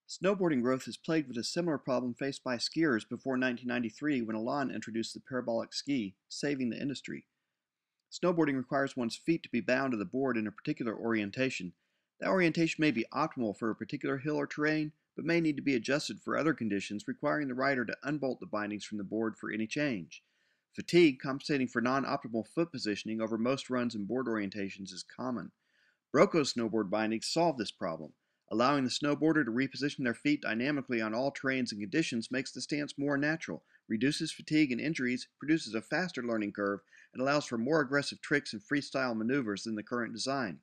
Snowboarding growth is plagued with a similar problem faced by skiers before 1993 when Elan introduced the parabolic ski, saving the industry. Snowboarding requires one's feet to be bound to the board in a particular orientation. That orientation may be optimal for a particular hill or terrain, but may need to be adjusted for other conditions requiring the rider to unbolt the bindings from the board for any change. Fatigue, compensating for non-optimal foot positioning over most runs and board orientations, is common. Broko's snowboard bindings solve this problem. Allowing the snowboarder to reposition their feet dynamically on all terrains and conditions makes the stance more natural, reduces fatigue and injuries, produces a faster learning curve, and allows for more aggressive tricks and freestyle maneuvers than the current design.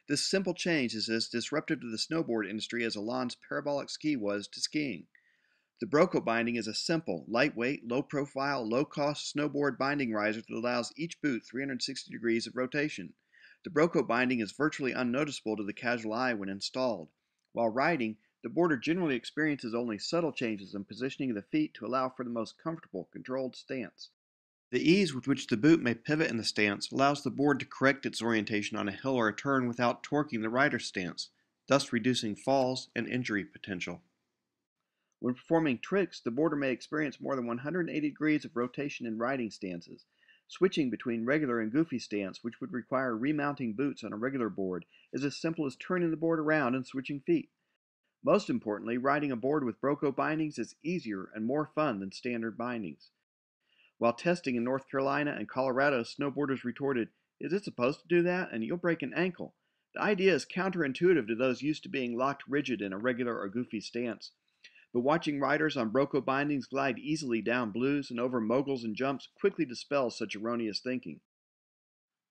This simple change is as disruptive to the snowboard industry as Elan's parabolic ski was to skiing. The Broko binding is a simple, lightweight, low-profile, low-cost snowboard binding riser that allows each boot 360 degrees of rotation. The Broko binding is virtually unnoticeable to the casual eye when installed. While riding, the boarder generally experiences only subtle changes in positioning of the feet to allow for the most comfortable, controlled stance. The ease with which the boot may pivot in the stance allows the board to correct its orientation on a hill or a turn without torquing the rider's stance, thus reducing falls and injury potential. When performing tricks, the boarder may experience more than 180 degrees of rotation in riding stances. Switching between regular and goofy stance, which would require remounting boots on a regular board, is as simple as turning the board around and switching feet. Most importantly, riding a board with Broko bindings is easier and more fun than standard bindings. While testing in North Carolina and Colorado, snowboarders retorted, "Is it supposed to do that? And you'll break an ankle." The idea is counterintuitive to those used to being locked rigid in a regular or goofy stance. But watching riders on Broko bindings glide easily down blues and over moguls and jumps quickly dispels such erroneous thinking.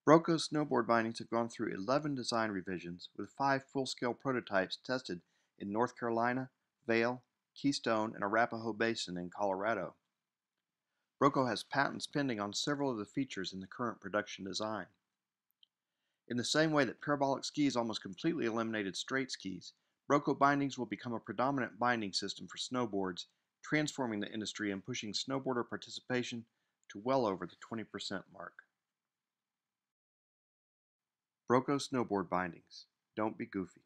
Broko's snowboard bindings have gone through 11 design revisions, with 5 full-scale prototypes tested in North Carolina, Vail, Keystone, and Arapahoe Basin in Colorado. Broko has patents pending on several of the features in the current production design. In the same way that parabolic skis almost completely eliminated straight skis, Broko bindings will become a predominant binding system for snowboards, transforming the industry and pushing snowboarder participation to well over the 20% mark. Broko snowboard bindings. Don't be goofy.